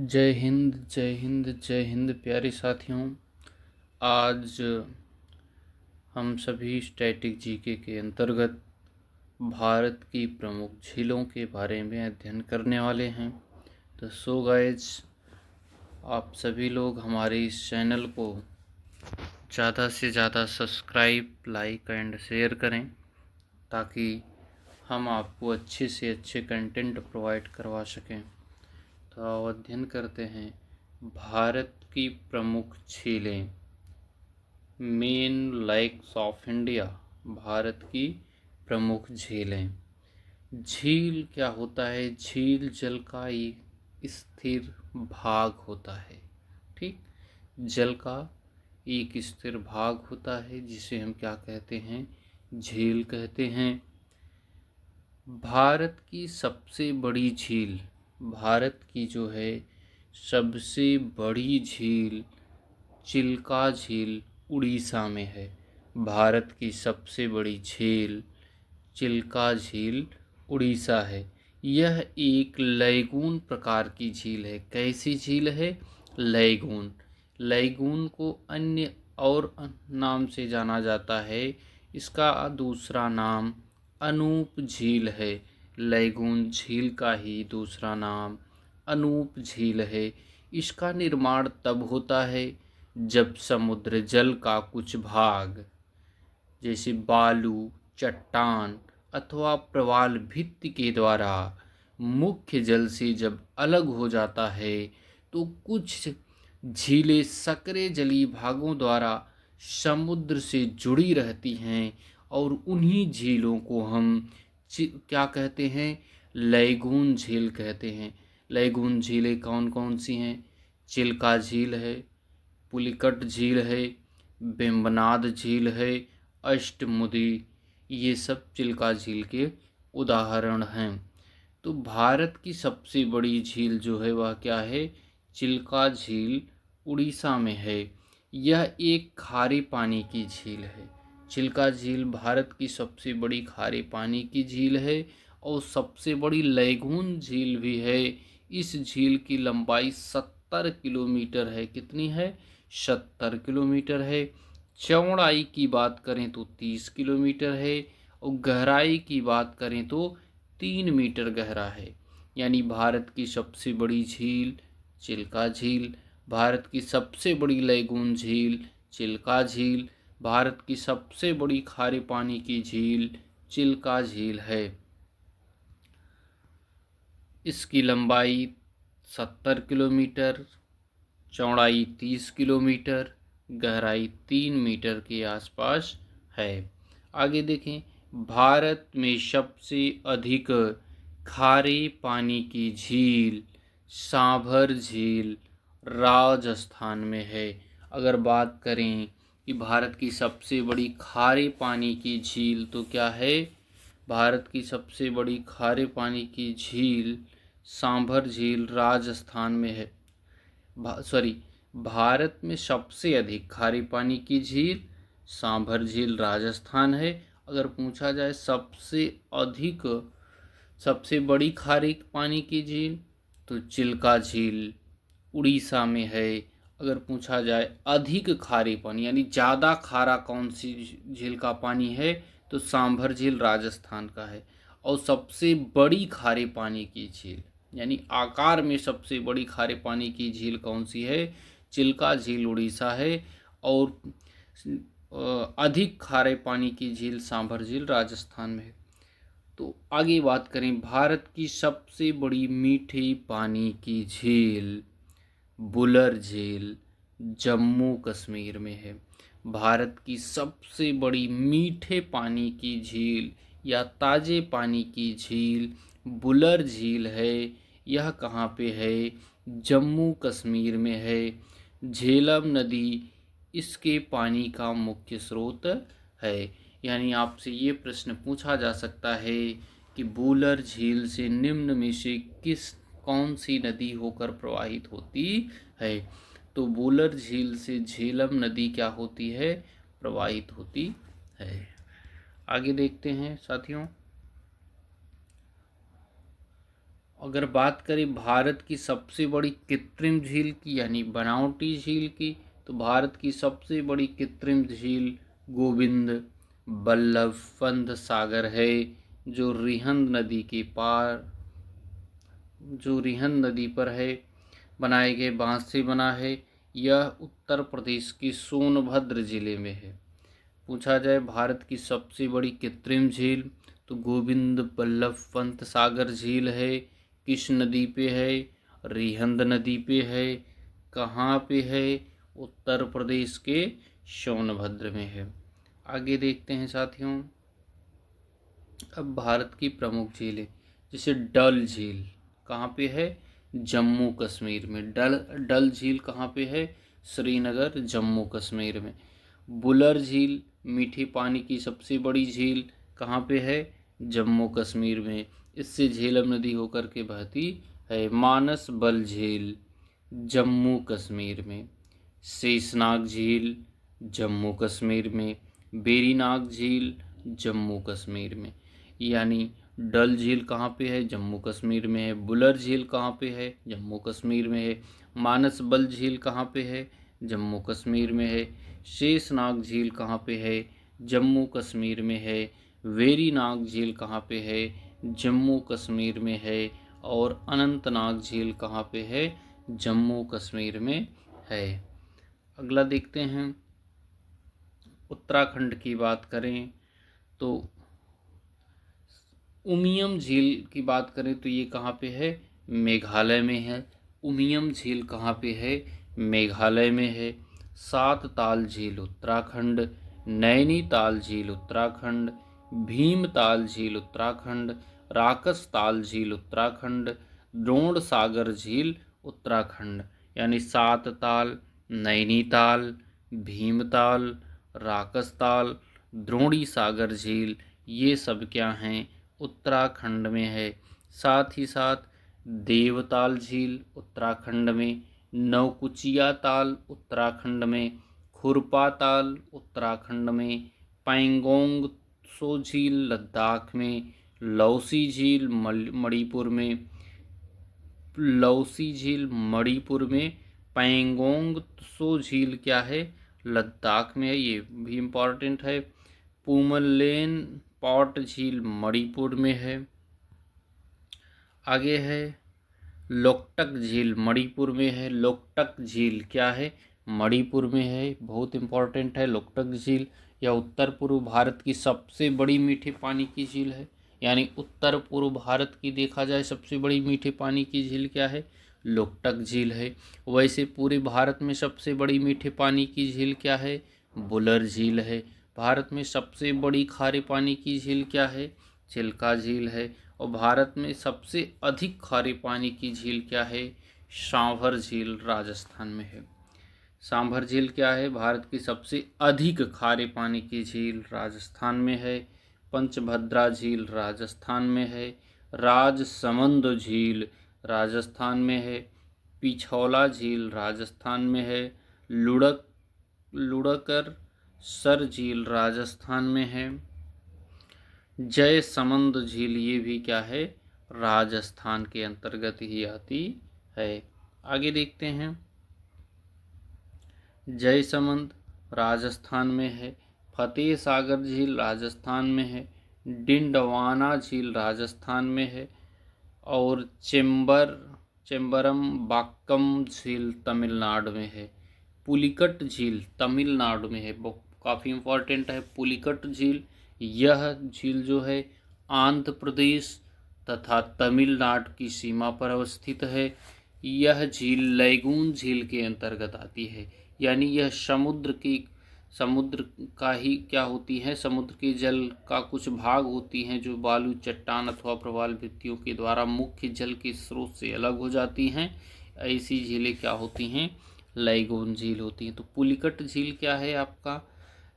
जय हिंद जय हिंद जय हिंद प्यारे साथियों। आज हम सभी स्टैटिक जीके के अंतर्गत भारत की प्रमुख झीलों के बारे में अध्ययन करने वाले हैं। तो सो गाइज, आप सभी लोग हमारे इस चैनल को ज़्यादा से ज़्यादा सब्सक्राइब, लाइक एंड शेयर करें ताकि हम आपको अच्छे से अच्छे कंटेंट प्रोवाइड करवा सकें। तो आओ अध्ययन करते हैं भारत की प्रमुख झीलें। Main lakes of India, Bharat की प्रमुख झीलें। झील क्या होता है? झील जल का एक स्थिर भाग होता है। ठीक, जल का एक स्थिर भाग होता है जिसे हम क्या कहते हैं? झील कहते हैं। भारत की सबसे बड़ी झील, भारत की जो है सबसे बड़ी झील चिल्का झील उड़ीसा में है। भारत की सबसे बड़ी झील चिल्का झील उड़ीसा है। यह एक लैगून प्रकार की झील है। कैसी झील है? लैगून। लैगून को अन्य और नाम से जाना जाता है। इसका दूसरा नाम अनूप झील है। लैगून झील का ही दूसरा नाम अनूप झील है। इसका निर्माण तब होता है जब समुद्र जल का कुछ भाग जैसे बालू, चट्टान अथवा प्रवाल भित्ति के द्वारा मुख्य जल से जब अलग हो जाता है तो कुछ झीलें सकरे जलीय भागों द्वारा समुद्र से जुड़ी रहती हैं और उन्हीं झीलों को हम क्या कहते हैं? लैगून झील कहते हैं। लैगून झीलें कौन कौन सी हैं? चिल्का झील है, पुलिकट झील है, वेम्बनाड झील है, अष्टमुदी, ये सब चिल्का झील के उदाहरण हैं। तो भारत की सबसे बड़ी झील जो है वह क्या है? चिल्का झील उड़ीसा में है। यह एक खारे पानी की झील है। चिल्का झील भारत की सबसे बड़ी खारे पानी की झील है और सबसे बड़ी लैगून झील भी है। इस झील की लंबाई 70 किलोमीटर है। कितनी है? 70 किलोमीटर है। चौड़ाई की बात करें तो 30 किलोमीटर है और गहराई की बात करें तो 3 मीटर गहरा है। यानी भारत की सबसे बड़ी झील चिल्का झील, भारत की सबसे बड़ी लैगून झील चिल्का झील, भारत की सबसे बड़ी खारे पानी की झील चिल्का झील है। इसकी लंबाई 70 किलोमीटर, चौड़ाई 30 किलोमीटर, गहराई 3 मीटर के आसपास है। आगे देखें, भारत में सबसे अधिक खारे पानी की झील सांभर झील राजस्थान में है। अगर बात करें कि भारत की सबसे बड़ी खारे पानी की झील तो क्या है? भारत की सबसे बड़ी खारे पानी की झील सांभर झील राजस्थान में है। भारत में सबसे अधिक खारे पानी की झील सांभर झील राजस्थान है। अगर पूछा जाए सबसे बड़ी खारे पानी की झील तो चिल्का झील उड़ीसा में है। अगर पूछा जाए अधिक खारे पानी यानी ज़्यादा खारा कौन सी झील का पानी है तो सांभर झील राजस्थान का है। और सबसे बड़ी खारे पानी की झील यानी आकार में सबसे बड़ी खारे पानी की झील कौन सी है? चिल्का झील उड़ीसा है। और अधिक खारे पानी की झील सांभर झील राजस्थान में है। तो आगे बात करें, भारत की सबसे बड़ी मीठे पानी की झील बुलर झील जम्मू कश्मीर में है। भारत की सबसे बड़ी मीठे पानी की झील या ताज़े पानी की झील बुलर झील है। यह कहाँ पे है? जम्मू कश्मीर में है। झेलम नदी इसके पानी का मुख्य स्रोत है। यानी आपसे ये प्रश्न पूछा जा सकता है कि बुलर झील से निम्न में से कौन सी नदी होकर प्रवाहित होती है? तो बुलर झील से झेलम नदी क्या होती है? प्रवाहित होती है। आगे देखते हैं साथियों, अगर बात करें भारत की सबसे बड़ी कृत्रिम झील की यानी बनावटी झील की, तो भारत की सबसे बड़ी कृत्रिम झील गोविंद बल्लभ पंत सागर है, जो रिहंद नदी के पार, जो रिहंद नदी पर है, बनाए गए बांस से बना है। यह उत्तर प्रदेश के सोनभद्र जिले में है। पूछा जाए भारत की सबसे बड़ी कृत्रिम झील, तो गोविंद बल्लभ पंत सागर झील है। किस नदी पे है? रिहंद नदी पे है। कहाँ पे है? उत्तर प्रदेश के सोनभद्र में है। आगे देखते हैं साथियों, अब भारत की प्रमुख झीलें, जैसे डल झील कहाँ पे है? जम्मू कश्मीर में। डल झील कहाँ पे है? श्रीनगर, जम्मू कश्मीर में। बुलर झील मीठे पानी की सबसे बड़ी झील कहाँ पे है? जम्मू कश्मीर में। इससे झेलम नदी होकर के बहती है। मानस बल झील जम्मू कश्मीर में। शेषनाग झील जम्मू कश्मीर में। वेरीनाग झील जम्मू कश्मीर में। यानी डल झील कहाँ पे है? जम्मू कश्मीर में है। बुलर झील कहाँ पे है? जम्मू कश्मीर में है। मानस बल झील कहाँ पे है? जम्मू कश्मीर में है। शेषनाग झील कहाँ पे है? जम्मू कश्मीर में है। वेरीनाग झील कहाँ पे है? जम्मू कश्मीर में है। और अनंतनाग झील कहाँ पे है? जम्मू कश्मीर में है। अगला देखते हैं, उत्तराखंड की बात करें तो उमियम झील की बात करें तो ये कहाँ पे है? मेघालय में है। उमियम झील कहाँ पे है? मेघालय में है। सात ताल झील उत्तराखंड, नैनीताल झील उत्तराखंड, भीमताल झील उत्तराखंड, राकसताल झील उत्तराखंड, द्रोण सागर झील उत्तराखंड। यानी सात ताल, नैनीताल, भीमताल, राकसताल, द्रोणी सागर झील, ये सब क्या हैं? उत्तराखंड में है। साथ ही साथ देवताल झील उत्तराखंड में, नवकुचिया ताल उत्तराखंड में, खुरपा ताल उत्तराखंड में, पैंगोंग त्सो झील लद्दाख में, लौसी झील मणिपुर में, लौसी झील मणिपुर में, पैंगोंग त्सो झील क्या है? लद्दाख में है, ये भी इम्पॉर्टेंट है। पुमलेन पॉट झील मणिपुर में है। आगे है लोकटक झील मणिपुर में है। लोकटक झील क्या है? मणिपुर में है, बहुत इम्पॉर्टेंट है लोकटक झील। यह उत्तर पूर्व भारत की सबसे बड़ी मीठे पानी की झील है। यानी उत्तर पूर्व भारत की देखा जाए सबसे बड़ी मीठे पानी की झील क्या है? लोकटक झील है। वैसे पूरे भारत में सबसे बड़ी मीठे पानी की झील क्या है? बुलर झील है। भारत में सबसे बड़ी खारे पानी की झील क्या है? चिल्का झील है। और भारत में सबसे अधिक खारे पानी की झील क्या है? सांभर झील राजस्थान में है। सांभर झील क्या है? भारत की सबसे अधिक खारे पानी की झील राजस्थान में है। पंचभद्रा झील राजस्थान में है। राजसमंद झील राजस्थान में है। पिछौला झील राजस्थान में है। लुड़कर सर झील राजस्थान में है। जयसमंद झील ये भी क्या है? राजस्थान के अंतर्गत ही आती है। आगे देखते हैं, जयसमंद राजस्थान में है। फतेह सागर झील राजस्थान में है। डिंडवाना झील राजस्थान में है। और चेम्बरम बाक्कम झील तमिलनाडु में है। पुलिकट झील तमिलनाडु में है, काफ़ी इम्पोर्टेंट है पुलिकट झील। यह झील जो है आंध्र प्रदेश तथा तमिलनाडु की सीमा पर अवस्थित है। यह झील लैगून झील के अंतर्गत आती है। यानी यह समुद्र का ही क्या होती है? समुद्र के जल का कुछ भाग होती हैं जो बालू, चट्टान अथवा प्रवाल भित्तियों के द्वारा मुख्य जल के स्रोत से अलग हो जाती हैं। ऐसी झीलें क्या होती हैं? लैगून झील होती हैं। तो पुलिकट झील क्या है आपका?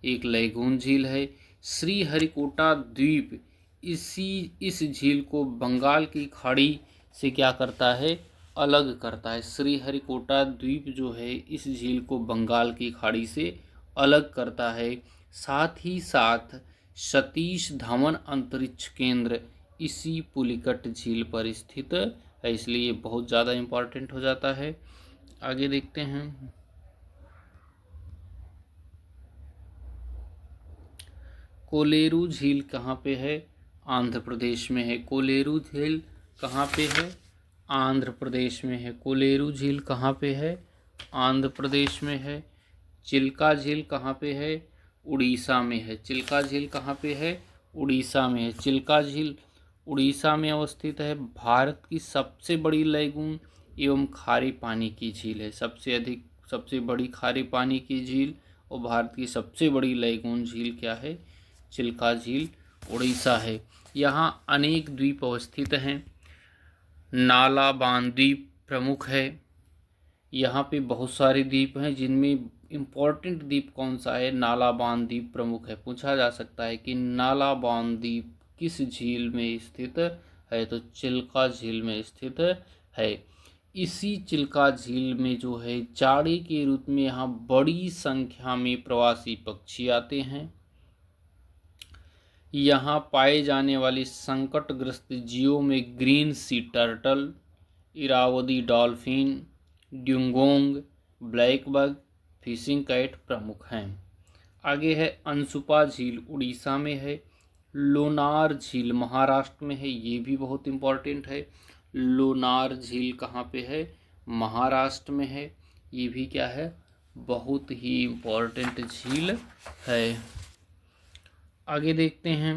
एक लैगून झील है। श्रीहरिकोटा द्वीप इस झील को बंगाल की खाड़ी से क्या करता है? अलग करता है। श्रीहरिकोटा द्वीप जो है इस झील को बंगाल की खाड़ी से अलग करता है। साथ ही साथ सतीश धवन अंतरिक्ष केंद्र इसी पुलिकट झील पर स्थित है, इसलिए ये बहुत ज़्यादा इम्पॉर्टेंट हो जाता है। आगे देखते हैं। कोलेरू झील कहाँ पे है? आंध्र प्रदेश में है। कोलेरू झील कहाँ पे है? आंध्र प्रदेश में है। कोलेरू झील कहाँ पे है? आंध्र प्रदेश में है। चिल्का झील कहाँ पे है? उड़ीसा में है। चिल्का झील कहाँ पे है? उड़ीसा में है। चिल्का झील उड़ीसा में अवस्थित है। भारत की सबसे बड़ी लैगून एवं खारे पानी की झील है। सबसे बड़ी खारे पानी की झील और भारत की सबसे बड़ी लैगून झील क्या है? चिल्का झील उड़ीसा है। यहाँ अनेक द्वीप अवस्थित हैं। नाला बांध द्वीप प्रमुख है। यहाँ पे बहुत सारे द्वीप हैं, जिनमें इम्पोर्टेंट द्वीप कौन सा है? नाला बांध द्वीप प्रमुख है। पूछा जा सकता है कि नाला बांध द्वीप किस झील में स्थित है? तो चिल्का झील में स्थित है। इसी चिल्का झील में जो है जाड़े के ऋतु में यहाँ बड़ी संख्या में प्रवासी पक्षी आते हैं। यहाँ पाए जाने वाले संकटग्रस्त जीवों में green sea turtle, Irrawaddy dolphin, dugong, blackbuck, fishing cat प्रमुख हैं। आगे है अनसुपा झील उड़ीसा में है। लोनार झील महाराष्ट्र में है, ये भी बहुत इम्पोर्टेंट है। लोनार झील कहाँ पे है? महाराष्ट्र में है। ये भी क्या है? बहुत ही इम्पोर्टेंट झील है। आगे देखते हैं।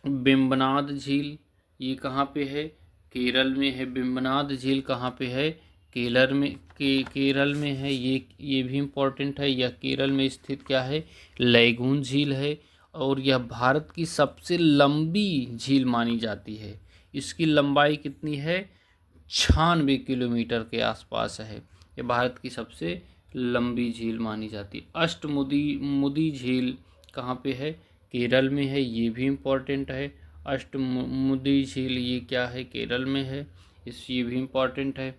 वेम्बनाड झील ये कहाँ पे है? केरल में है। वेम्बनाड झील कहाँ पे है? केरल में है। ये भी इम्पोर्टेंट है। यह केरल में स्थित क्या है? लैगून झील है और यह भारत की सबसे लंबी झील मानी जाती है। इसकी लंबाई कितनी है? 96 किलोमीटर के आसपास है। ये भारत की सबसे लंबी झील मानी जाती है। अष्टमुदी झील कहाँ पे है? केरल में है। ये भी इम्पोर्टेंट है। अष्टमुदी झील ये क्या है? केरल में है। ये भी इम्पोर्टेंट है।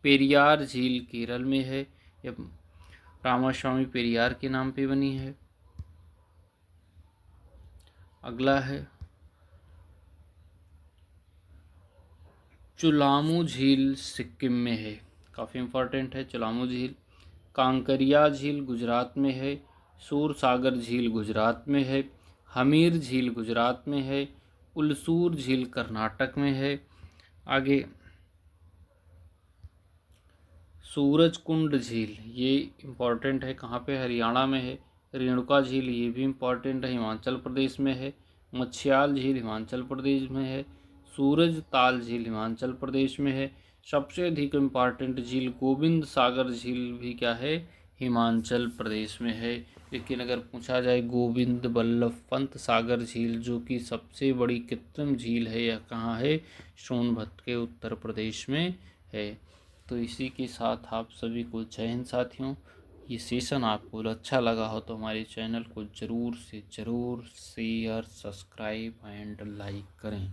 पेरियार झील केरल में है। ये रामास्वामी पेरियार के नाम पे बनी है। अगला है चुलामू झील सिक्किम में है। काफ़ी इम्पोर्टेंट है चुलामू झील। कांकरिया झील गुजरात में है। सूरसागर झील गुजरात में है। हमीर झील गुजरात में है। उलसूर झील कर्नाटक में है। आगे सूरजकुंड झील ये इम्पोर्टेंट है। कहाँ पे? हरियाणा में है। रेणुका झील ये भी इम्पोर्टेंट है, हिमाचल प्रदेश में है। मछियाल झील हिमाचल प्रदेश में है। सूरज ताल झील हिमाचल प्रदेश में है। सबसे अधिक इम्पॉर्टेंट झील गोविंद सागर झील भी क्या है? हिमाचल प्रदेश में है। लेकिन अगर पूछा जाए गोविंद बल्लभ पंत सागर झील जो कि सबसे बड़ी कृत्रिम झील है, यह कहाँ है? सोनभद्र के उत्तर प्रदेश में है। तो इसी के साथ आप सभी को जय हिंद साथियों। ये सेशन आपको अच्छा लगा हो तो हमारे चैनल को ज़रूर से ज़रूर शेयर, सब्सक्राइब एंड लाइक करें।